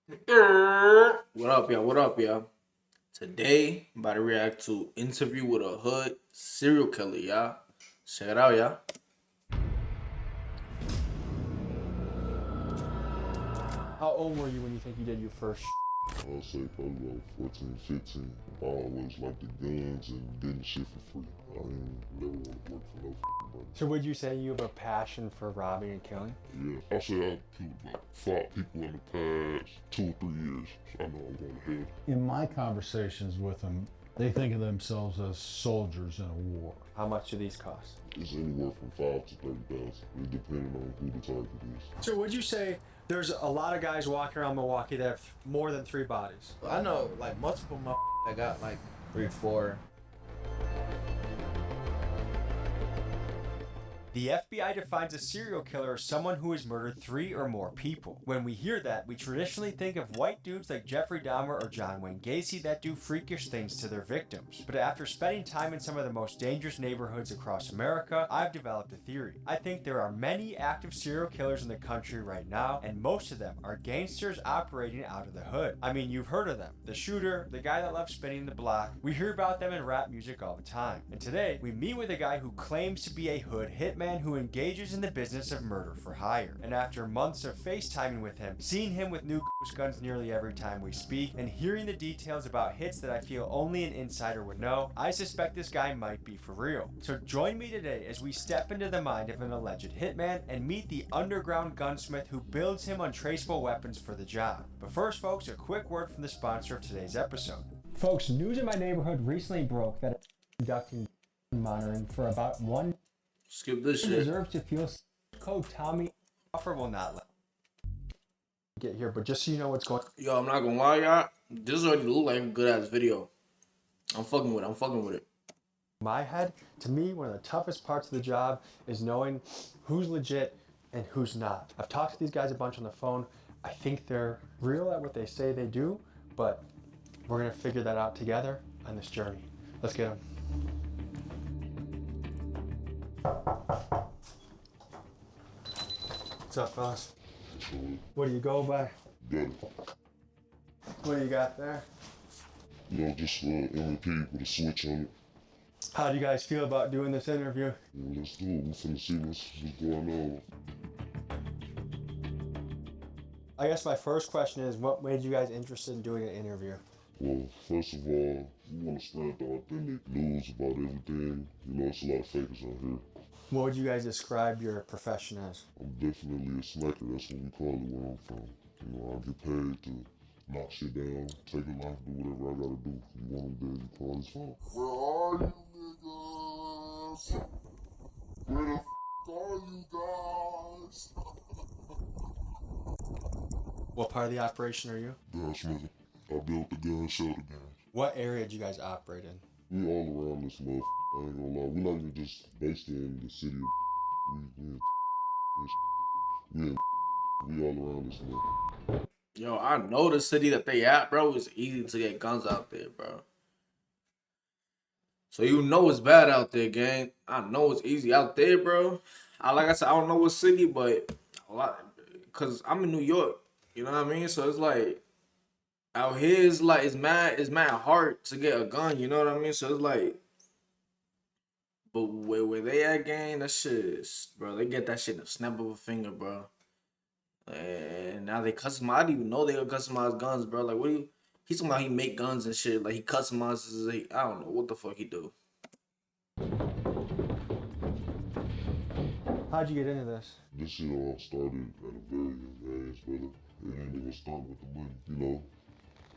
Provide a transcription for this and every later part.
What up, y'all? What up, y'all? Today, I'm about to react to Interview with a Hood Serial Killer, y'all. Check it out, y'all. How old were you when you think you did your first? I'll say probably about 14, 15. I always liked the guns and getting shit for free. I ain't never want to work for no money. So would you say you have a passion for robbing and killing? Yeah, I say I killed about 5 people in the past 2 or 3 years. So I know I'm going ahead. In my conversations with them, they think of themselves as soldiers in a war. How much do these cost? It's anywhere from 5 to 30,000. It depending on who the target is. So would you say there's a lot of guys walking around Milwaukee that have more than 3 bodies? I know like multiple that got like 3, 4. The FBI defines a serial killer as someone who has murdered 3 or more people. When we hear that, we traditionally think of white dudes like Jeffrey Dahmer or John Wayne Gacy that do freakish things to their victims. But after spending time in some of the most dangerous neighborhoods across America, I've developed a theory. I think there are many active serial killers in the country right now, and most of them are gangsters operating out of the hood. I mean, you've heard of them. The shooter, the guy that loves spinning the block. We hear about them in rap music all the time. And today, we meet with a guy who claims to be a hood hitman who engages in the business of murder for hire. And after months of FaceTiming with him, seeing him with new ghost guns nearly every time we speak, and hearing the details about hits that I feel only an insider would know, I suspect this guy might be for real. So join me today as we step into the mind of an alleged hitman and meet the underground gunsmith who builds him untraceable weapons for the job. But first, folks, a quick word from the sponsor of today's episode. Folks, news in my neighborhood recently broke that it's conducting monitoring for about one Skip this shit. deserves to feel code Tommy offer will not let get here, but just so you know what's going on. Yo, I'm not gonna lie, y'all. This already look like a good ass video. I'm fucking with it. I'm fucking with it. My head, to me, one of the toughest parts of the job is knowing who's legit and who's not. I've talked to these guys a bunch on the phone. I think they're real at what they say they do, but we're gonna figure that out together on this journey. Let's get them. What's up, fellas? So, What do you go by? got it. What do you got there? Just MVP with a switch on it. How do you guys feel about doing this interview? Let's do it. We finna see what's going on. I guess my first question is, what made you guys interested in doing an interview? Well, first of all, we want to spread the authentic news about everything. It's a lot of fakers out here. What would you guys describe your profession as? I'm definitely a snacker. That's what we call it where I'm from. I get paid to knock shit down, take a life, do whatever I gotta do. You want them dead, you call his phone. Where are you niggas? Where the are you guys? What part of the operation are you? Gunsmith. I built the gun, showed the gun. What area did you guys operate in? We all around this motherfucker. I ain't gonna lie. We're not even just based in the city of we all around this motherfucker. Yo, I know the city that they at, bro. It's easy to get guns out there, bro. So you know it's bad out there, gang. I know it's easy out there, bro. Like I said, I don't know what city, but a lot, cause I'm in New York. You know what I mean? So it's like out here, it's like it's mad hard to get a gun. You know what I mean? So it's like, but where they at, gang? That shit is, bro. They get that shit in the snap of a finger, bro. And now they customize. I didn't even know they could customize guns, bro. Like, what do you? He's talking about he make guns and shit. Like he customizes. I don't know what the fuck he do. How'd you get into this? This shit all started at a very young age, brother. It ain't even start with the money,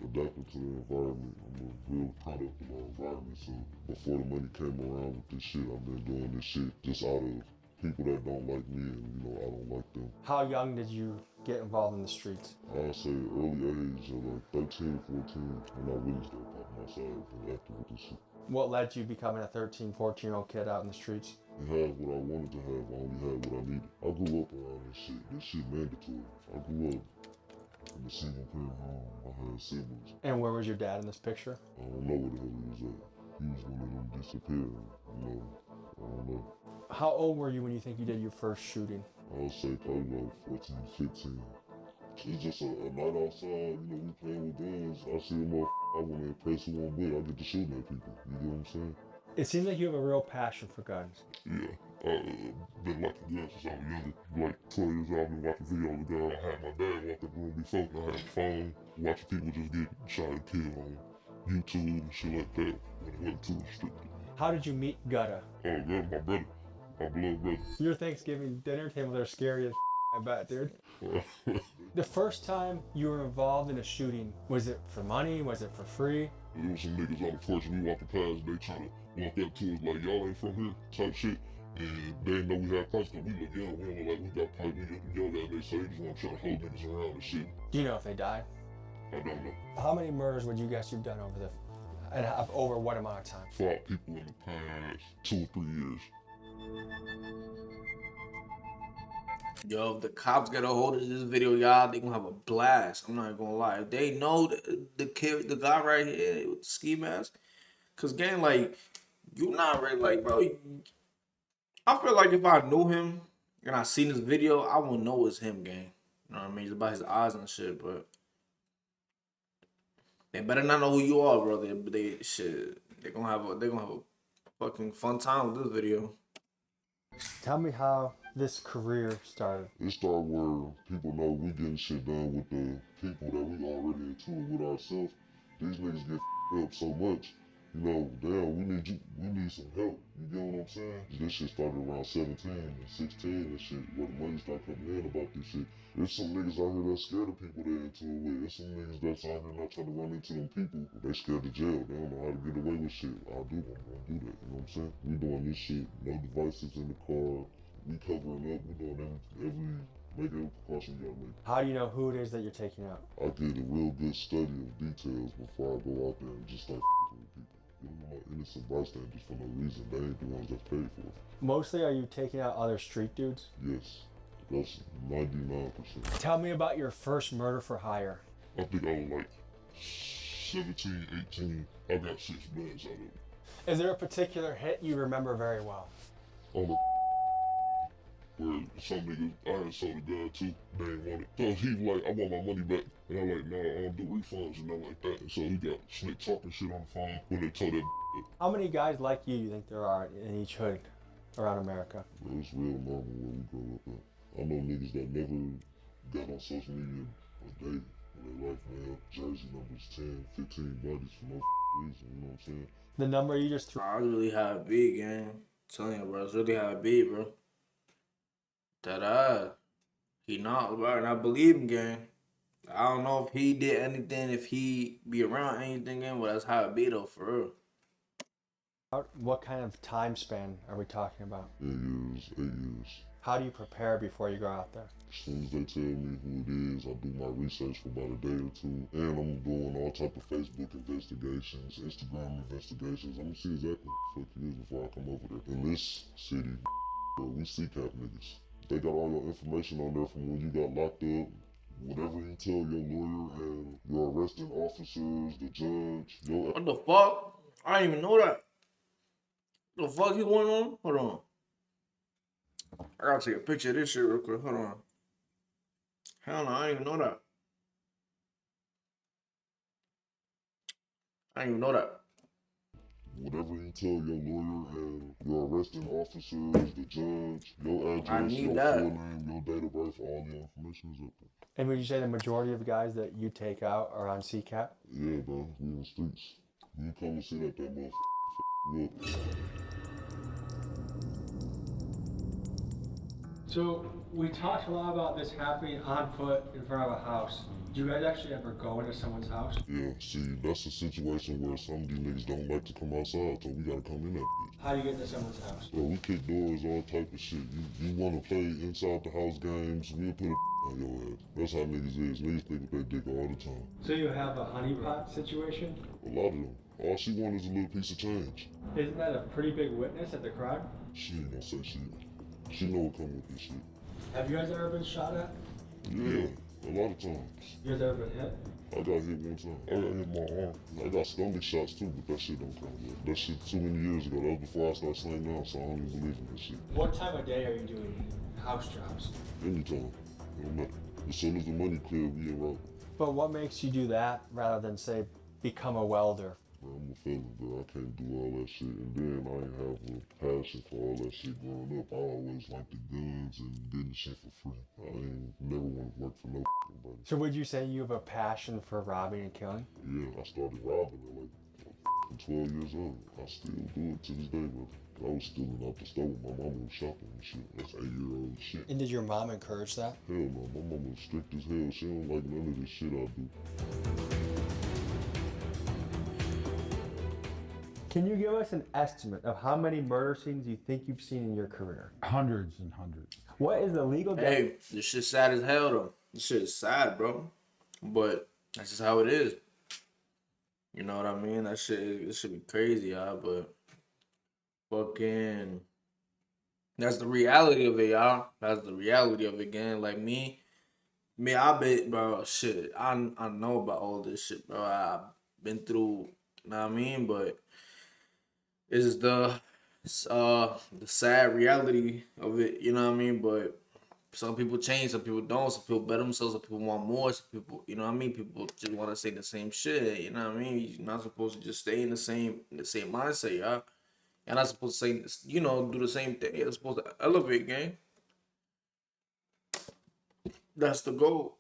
adapting to the environment. I'm a real product of my environment. So before the money came around with this shit, I've been doing this shit just out of people that don't like me and, I don't like them. How young did you get involved in the streets? I'd say early age of like 13, 14, when I really started popping outside and acting with this shit. What led to you becoming a 13, 14-year-old kid out in the streets? I had what I wanted to have, I only had what I needed. I grew up around this shit. This shit mandatory. I grew up in a single parent home. I had siblings. And where was your dad in this picture? I don't know where the hell he was at. He was one of them disappearing, I don't know. How old were you when you think you did your first shooting? I would say probably about 14, 15. It's just a night outside, you know, we playing with guns. I see a motherfucker, I want to impress who I'm with, I get to shooting at people. You get what I'm saying? It seems like you have a real passion for guns. Yeah. Been liking guns since I was younger. Like 12 years old, I've been watching videos of guns. I had my dad walk the room before. I had a phone, watching people just get shot and killed on YouTube and shit like that when it wasn't too restricted. How did you meet Gutta? Oh, God, my brother. My blood brother. Your Thanksgiving dinner tables are scary as I bet, dude. The first time you were involved in a shooting, was it for money? Was it for free? There was some niggas on the porch and we walking past, they trying to walk up to us like, y'all ain't from here, type shit. And they didn't know we had pipes, cause we look young, we don't look like we got pipes, we look young out there, so they just want to try to hold niggas around and shit. Do you know if they died? I don't know. How many murders would you guess you've done over over what amount of time? 5 people in the past 2 or 3 years. Yo, if the cops get a hold of this video, y'all, they gonna have a blast. I'm not gonna lie. If they know the kid, the guy right here with the ski mask, cause gang, like, you not really like, bro. I feel like if I knew him and I seen this video, I would know it's him, gang. You know what I mean? It's about his eyes and shit, but they better not know who you are, bro. They gonna have a fucking fun time with this video. Tell me how this career started. It started where people know we getting shit done with the people that we already into it with ourselves. These niggas get up so much. You know, damn, we need some help. You get what I'm saying? This shit started around 17 and 16 and shit, where the money started coming in about this shit. There's some niggas out here that's scared of people they're into it with. There's some niggas that's out here not trying to run into them people. They scared of jail. They don't know how to get away with shit. I'm gonna do that. You know what I'm saying? We doing this shit. No devices in the car. We covering up. We doing make every precaution we gotta make. How do you know who it is that you're taking out? I get a real good study of details before I go out there and just start with people. You don't know innocent bystanders for no reason. They ain't the ones that paid for it. Mostly, are you taking out other street dudes? Yes. That's 99%. Tell me about your first murder for hire. I think I was like 17, 18. I got 6 bands out of it. Is there a particular hit you remember very well? On the where some niggas, I had sold a gun too, they ain't want it. So he was like, I want my money back. And I'm like, no, I don't do refunds and nothing like that. And so he got slick talking shit on the phone when they told that. How many guys like you think there are in each hood around America? It's real normal where we grow up at. I know niggas that never got on social media a day in their life, man. Jersey numbers 10, 15 bodies for no reason, you know what I'm saying? The number you just threw. I really had a beat, gang. I'm telling you, bro. It's really had a beat, bro. He not, bro. And I believe him, gang. I don't know if he did anything, if he be around anything, gang, but that's how it be, though, for real. What kind of time span are we talking about? 8 years, 8 years. How do you prepare before you go out there? As soon as they tell me who it is, I do my research for about a day or two. And I'm doing all type of Facebook investigations, Instagram investigations. I'm gonna see exactly what the fuck it is before I come over there. In this city, we CCAP niggas. They got all your information on there from when you got locked up, whatever you tell your lawyer and your arresting officers, the judge, your... What the fuck? I didn't even know that. What the fuck is going on? Hold on. I gotta take a picture of this shit real quick. Hold on. Hell no, I didn't even know that. I didn't even know that. Whatever you tell your lawyer and your arresting officers, the judge, your address, your full name, your date of birth, all your information is up there. And would you say the majority of guys that you take out are on CCAP? Yeah, bro. We in the streets. You come and sit at that motherfucker. So we talked a lot about this happening on foot in front of a house. Do you guys actually ever go into someone's house? Yeah, see, that's a situation where some of these niggas don't like to come outside, so we gotta come in that bitch. How do you get into someone's house? Bro, we kick doors, all type of shit. You wanna play inside the house games, we'll put a on your ass. That's how niggas is. Niggas think with their dick all the time. So you have a honeypot situation? A lot of them. All she wants is a little piece of change. Isn't that a pretty big witness at the crime? She ain't gonna say shit. She know what come with this shit. Have you guys ever been shot at? Yeah, a lot of times. You guys ever been hit? I got hit one time. I got hit my arm. I got stomach shots too, but that shit don't count yet. That shit too many years ago. That was before I started slaying down, so I don't even believe in that shit. What time of day are you doing house jobs? Anytime. It don't matter. As soon as the money clear, we in route. But what makes you do that rather than, say, become a welder? Bro, I'm a felon, bro. I can't do all that shit. And then I ain't have a passion for all that shit growing up. I always liked the guns and getting shit for free. I ain't never want to work for no body. So would you say you have a passion for robbing and killing? Yeah, I started robbing at like 12 years old. I still do it to this day, bro. I was stealing out the store when my mama was shopping and shit. That's 8-year-old shit. And did your mom encourage that? Hell no, my mama was strict as hell. She don't like none of this shit I do. Can you give us an estimate of how many murder scenes you think you've seen in your career? Hundreds and hundreds. What is the legal Hey, this shit sad as hell though. This shit is sad, bro. But that's just how it is. You know what I mean? That shit, it should be crazy, y'all. But fucking, that's the reality of it, y'all. That's the reality of it, gang. Like me, I bet, bro. Shit, I know about all this shit, bro. I've been through. You know what I mean? But it's the sad reality of it. You know what I mean? But some people change, some people don't. Some people better themselves, some people want more. Some people, you know what I mean? People just want to say the same shit. You know what I mean? You're not supposed to just stay in the same mindset, y'all. You're not supposed to say, you know, do the same thing. You're supposed to elevate, gang. That's the goal.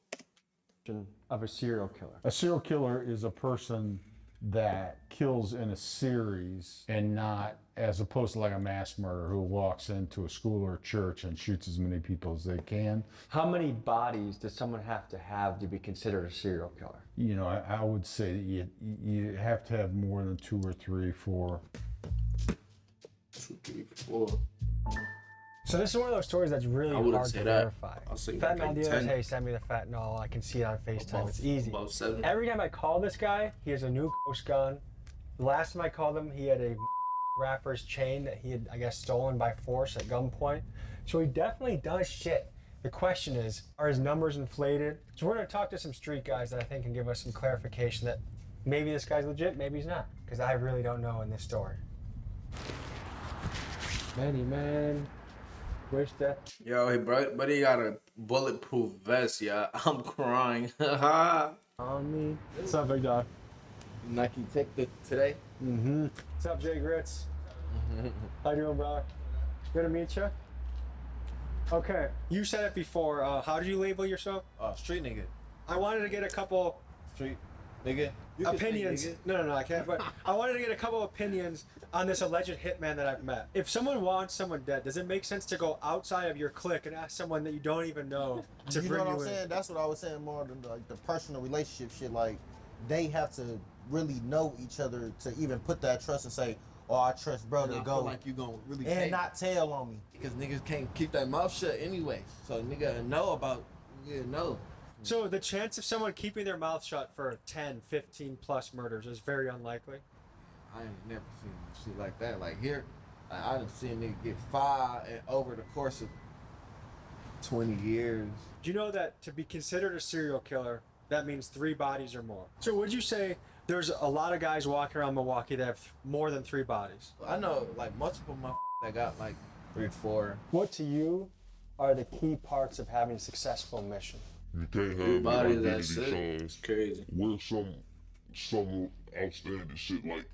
of a serial killer? A serial killer is a person that kills in a series and not as opposed to like a mass murderer who walks into a school or a church and shoots as many people as they can. How many bodies does someone have to be considered a serial killer? You know, I would say that you have to have more than 2 or 3, 4. 2, 3, 4. So this is one of those stories that's really I wouldn't hard say to that. verify. I'll say Fentanyl like dealers, 10. hey, send me the fentanyl. I can see it on FaceTime. It's easy. About 7. Every time I call this guy, he has a new ghost gun. The last time I called him, he had a rapper's chain that he had, I guess, stolen by force at gunpoint. So he definitely does shit. The question is, are his numbers inflated? So we're going to talk to some street guys that I think can give us some clarification that maybe this guy's legit, maybe he's not. Because I really don't know in this story. Man. Wish that. Yo, hey, buddy got a bulletproof vest, yeah. I'm crying. On me. What's up, big dog? Nike Tech today. Mm-hmm. What's up, Jay Grits? How you doing, brother? Good to meet you. Okay, you said it before. How did you label yourself? Street nigga. I wanted to get a couple Street nigga. You can say opinions. nigga. No, I can't. But I wanted to get a couple opinions on this alleged hitman that I've met. If someone wants someone dead, does it make sense to go outside of your clique and ask someone that you don't even know to You bring know what you I'm in? saying? That's what I was saying more than like the personal relationship shit. Like they have to really know each other to even put that trust and say, "Oh, I trust bro And to I go," feel like you gonna really and can't, not tell on me. because niggas can't keep their mouth shut anyway. So nigga know about know. So the chance of someone keeping their mouth shut for 10, 15 plus murders is very unlikely. I ain't never seen shit like that. Like here, I done seen nigga get 5 and over the course of 20 years. Do you know that to be considered a serial killer, that means 3 bodies or more? So would you say there's a lot of guys walking around Milwaukee that have more than 3 bodies? I know like multiple motherfuckers that got like 3, 4. What to you are the key parts of having a successful mission? You can't have Everybody, no that's identity it. songs. It's crazy. Wear some outstanding shit like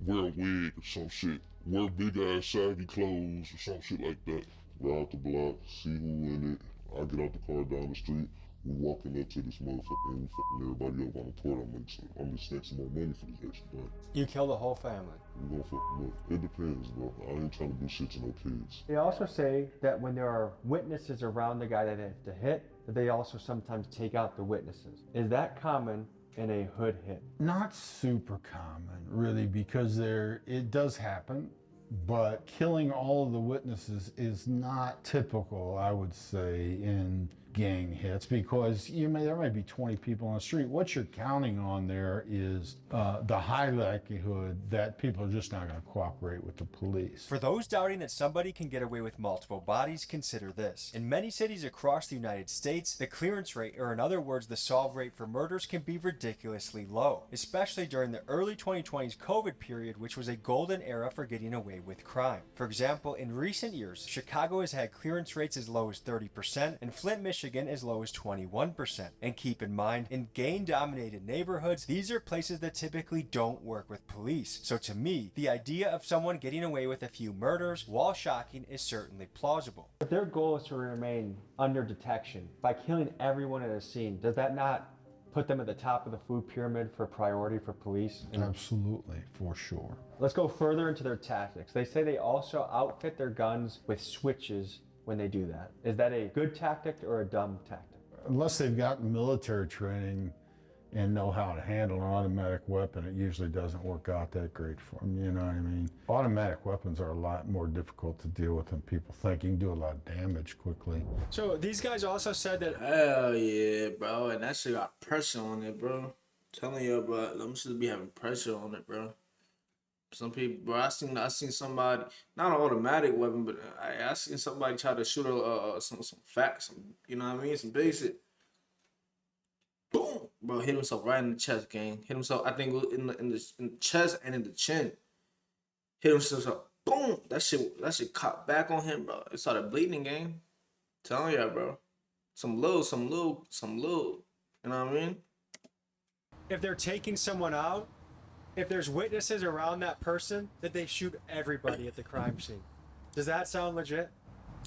wear a wig or some shit. Wear big ass saggy clothes or some shit like that. Ride the block, see who in it. I get out the car down the street. We walking up to this motherfucker and we fucking everybody up on the port. I'm just snatching more money for this extra thing. You kill the whole family. We gonna fuck them up. It depends, bro. I ain't trying to do shit to no kids. They also say that when there are witnesses around the guy that they have to hit, that they also sometimes take out the witnesses. Is that common in a hood hit? Not super common, really, because it does happen, but killing all of the witnesses is not typical, I would say, in gang hits, because there might be 20 people on the street. What you're counting on there is the high likelihood that people are just not going to cooperate with the police. For those doubting that somebody can get away with multiple bodies, consider this. In many cities across the United States, the clearance rate, or in other words, the solve rate for murders, can be ridiculously low, especially during the early 2020s COVID period, which was a golden era for getting away with crime. For example, in recent years, Chicago has had clearance rates as low as 30%, and Flint, Michigan Michigan as low as 21%. And keep in mind, in gang-dominated neighborhoods, these are places that typically don't work with police. So to me, the idea of someone getting away with a few murders, while shocking, is certainly plausible. If their goal is to remain under detection by killing everyone at a scene, does that not put them at the top of the food pyramid for priority for police? Absolutely, for sure. Let's go further into their tactics. They say they also outfit their guns with switches when they do that. Is that a good tactic or a dumb tactic? Unless they've gotten military training and know how to handle an automatic weapon, it usually doesn't work out that great for them, you know what I mean? Automatic weapons are a lot more difficult to deal with than people think. You can do a lot of damage quickly. So these guys also said that Hell yeah, bro. And that shit got pressure on it, bro. Telling you, bro, them should be having pressure on it, bro. Some people, bro, I seen somebody, not an automatic weapon, but I seen somebody try to shoot some you know what I mean, some basic. Boom, bro, hit himself right in the chest, gang. Hit himself, I think, in the chest and in the chin. Hit himself, boom. That shit caught back on him, bro. It started bleeding, gang. Telling ya, bro. Some little. You know what I mean? if they're taking someone out, if there's witnesses around that person, that they shoot everybody at the crime scene. Does that sound legit?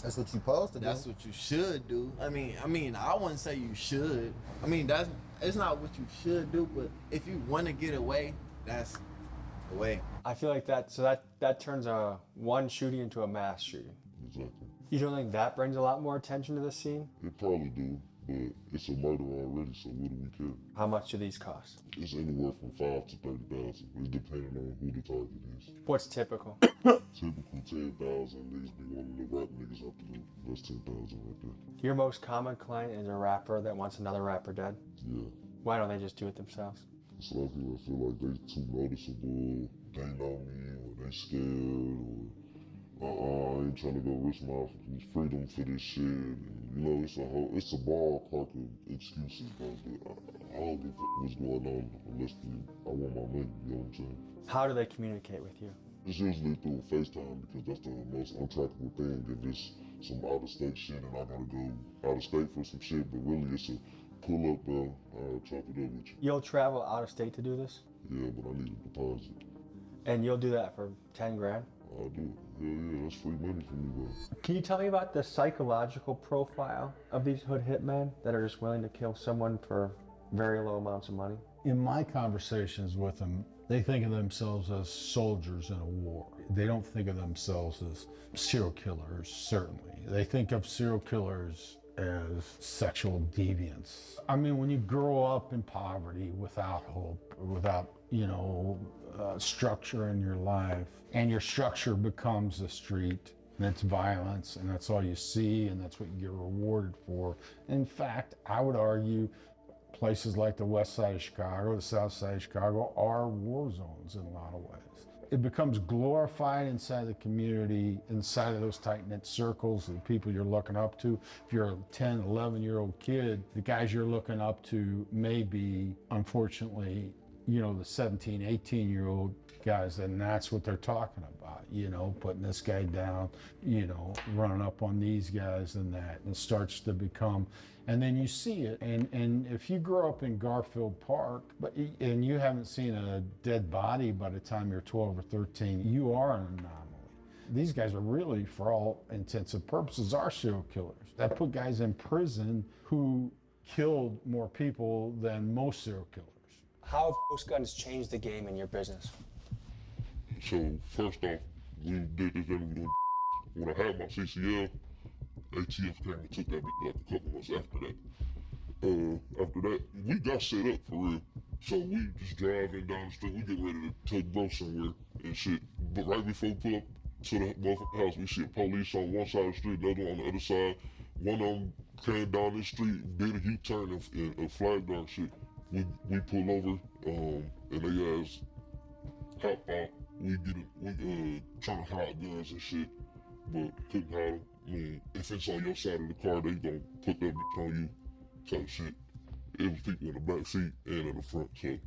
That's what you supposed to do. That's what you should do. I mean, I wouldn't say you should. I mean, it's not what you should do, but if you want to get away, that's the way. I feel like that turns a one shooting into a mass shooting. Exactly. You don't think that brings a lot more attention to the scene? It probably do, but it's a murder already, so what do we care? How much do these cost? It's anywhere from 5 to 30,000. It's depending on who the target is. What's typical? Typical 10,000. Niggas be one of the rap niggas up to do. That's 10,000 right there. Your most common client is a rapper that wants another rapper dead? Yeah. Why don't they just do it themselves? It's like people feel like they too noticeable. They know me, or they scared, or I ain't trying to go risk my freedom for this shit. And, you know, it's a ballpark of excuses, bro. But I don't give a fuck what's going on unless I want my money. You know what I'm saying? How do they communicate with you? It's usually through FaceTime because that's the most untrackable thing. If it's some out of state shit and I gotta go out of state for some shit, but really it's a pull up, bro. I'll chop it up with you. You'll travel out of state to do this? Yeah, but I need a deposit. And you'll do that for 10 grand? I'll do it. Hell yeah, that's free money for me, bro. Can you tell me about the psychological profile of these hood hitmen that are just willing to kill someone for very low amounts of money? In my conversations with them, they think of themselves as soldiers in a war. They don't think of themselves as serial killers, certainly. They think of serial killers as sexual deviants. I mean, when you grow up in poverty without hope, or without, structure in your life, and your structure becomes the street, and it's violence, and that's all you see, and that's what you get rewarded for. In fact, I would argue places like the west side of Chicago, the south side of Chicago are war zones in a lot of ways. It becomes glorified inside the community, inside of those tight-knit circles, the people you're looking up to. If you're a 10, 11-year-old kid, the guys you're looking up to may be, unfortunately, the 17, 18-year-old guys, and that's what they're talking about, putting this guy down, running up on these guys and that, and it starts to become, and then you see it, and if you grow up in Garfield Park, and you haven't seen a dead body by the time you're 12 or 13, you are an anomaly. These guys are really, for all intents and purposes, are serial killers. That put guys in prison who killed more people than most serial killers. How have Ghost Guns changed the game in your business? So first off, we did this interview. When I had my CCL, ATF came and took that bitch like a couple months after that. After that, we got set up for real. So we just driving down the street, we get ready to take bro somewhere and shit. But right before we pull up to the motherfucking house, we see police on one side of the street, another on the other side. One of them came down the street, did a U-turn and flagged our shit. We pull over, and they ass hop out. We trying to hide guns and shit, but couldn't hide them. I mean, if it's on your side of the car, they gonna put that bitch on you, type shit. It was people in the back seat and in the front, so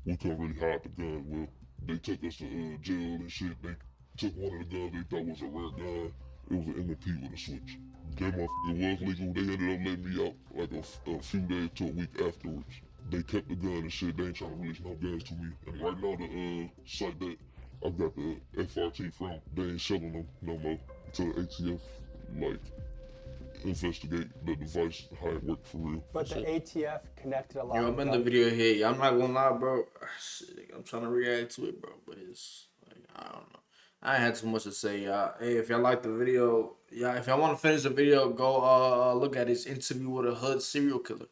we couldn't really hide the gun well. They took us to jail and shit. They took one of the guns they thought was a rare gun. It was an M&P with a switch. Came off, it was legal. They ended up letting me out like a few days to a week afterwards. They kept the gun and shit. They ain't trying to release no guns to me. And right now, the site that I got the FRT from, they ain't selling them no more until the ATF like investigate the device, how it worked for real. But the ATF connected a lot. Yo, of I'm in the guns. video here. Yeah, I'm not gonna lie, bro. Shit, I'm trying to react to it, bro. But it's like, I don't know. I ain't had too much to say, y'all. Hey, if y'all like the video, yeah, if y'all want to finish the video, go look at his interview with a hood serial killer.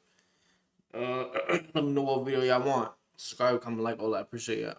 Let me know what video y'all want. Subscribe, comment, like, all that. Appreciate y'all.